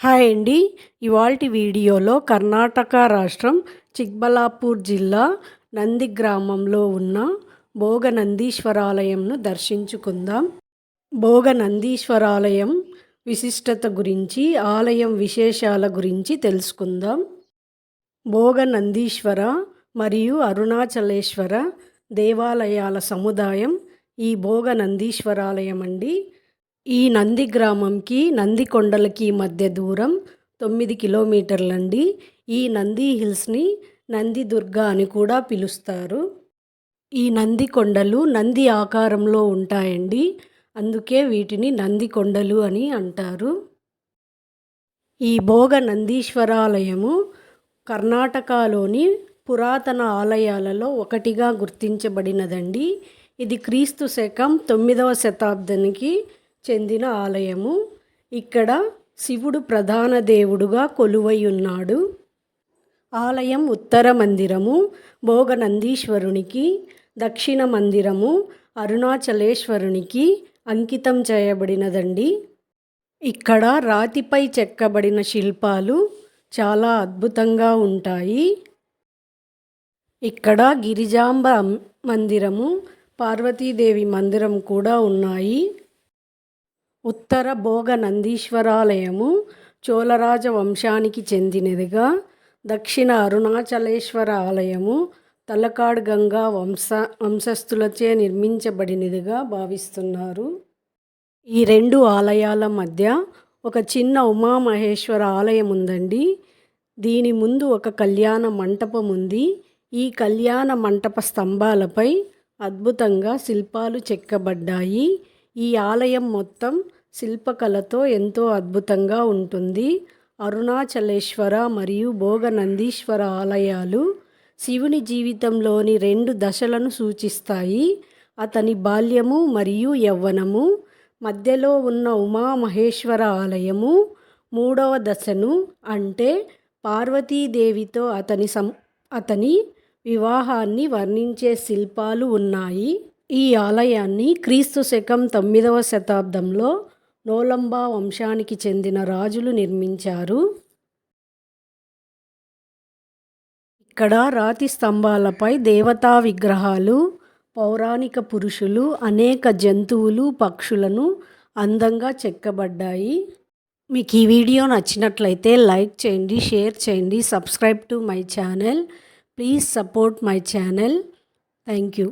Hi అండి. ఇవాల్టి వీడియోలో కర్ణాటక రాష్ట్రం చిక్బలాపూర్ జిల్లా నంది గ్రామంలో ఉన్న భోగనందీశ్వరాలయంను దర్శించుకుందాం. భోగనందీశ్వరాలయం విశిష్టత గురించి, ఆలయం విశేషాల గురించి తెలుసుకుందాం. భోగనందీశ్వర మరియు అరుణాచలేశ్వర దేవాలయాల సముదాయం ఈ భోగనందీశ్వరాలయం అండి. ఈ నంది గ్రామంకి నంది కొండలకి మధ్య దూరం 9 కిలోమీటర్లండి. ఈ నంది హిల్స్ని నంది దుర్గ అని కూడా పిలుస్తారు. ఈ నంది కొండలు నంది ఆకారంలో ఉంటాయండి, అందుకే వీటిని నంది కొండలు అని అంటారు. ఈ భోగ నందీశ్వరాలయము కర్ణాటకలోని పురాతన ఆలయాలలో ఒకటిగా గుర్తించబడినదండి. ఇది క్రీస్తు శకం 9వ శతాబ్దానికి చెందిన ఆలయము. ఇక్కడ శివుడు ప్రధాన దేవుడుగా కొలువై ఉన్నాడు. ఆలయం ఉత్తర మందిరము భోగనందీశ్వరునికి, దక్షిణ మందిరము అరుణాచలేశ్వరునికి అంకితం చేయబడినదండి. ఇక్కడ రాతిపై చెక్కబడిన శిల్పాలు చాలా అద్భుతంగా ఉంటాయి. ఇక్కడ గిరిజాంబ మందిరము, పార్వతీదేవి మందిరం కూడా ఉన్నాయి. ఉత్తర భోగనందీశ్వరాలయము చోళరాజ వంశానికి చెందినదిగా, దక్షిణ అరుణాచలేశ్వర ఆలయము తలకాడ్ గంగా వంశస్థులచే నిర్మించబడినదిగా భావిస్తున్నారు. ఈ రెండు ఆలయాల మధ్య ఒక చిన్న ఉమామహేశ్వర ఆలయం ఉందండి. దీని ముందు ఒక కళ్యాణ మంటపం ఉంది. ఈ కళ్యాణ మంటప స్తంభాలపై అద్భుతంగా శిల్పాలు చెక్కబడ్డాయి. ఈ ఆలయం మొత్తం శిల్పకళతో ఎంతో అద్భుతంగా ఉంటుంది. అరుణాచలేశ్వర మరియు భోగనందీశ్వర ఆలయాలు శివుని జీవితంలోని 2 దశలను సూచిస్తాయి. అతని బాల్యము మరియు యవ్వనము. మధ్యలో ఉన్న ఉమామహేశ్వర ఆలయము 3వ దశను, అంటే పార్వతీదేవితో అతని వివాహాన్ని వర్ణించే శిల్పాలు ఉన్నాయి. ఈ ఆలయాన్ని క్రీస్తు శకం 9వ శతాబ్దంలో నోలంబా వంశానికి చెందిన రాజులు నిర్మించారు. ఇక్కడ రాతి స్తంభాలపై దేవతా విగ్రహాలు, పౌరాణిక పురుషులు, అనేక జంతువులు, పక్షులను అందంగా చెక్కబడ్డాయి. మీకు ఈ వీడియో నచ్చినట్లయితే లైక్ చేయండి, షేర్ చేయండి, subscribe to my channel. Please support my channel. Thank you.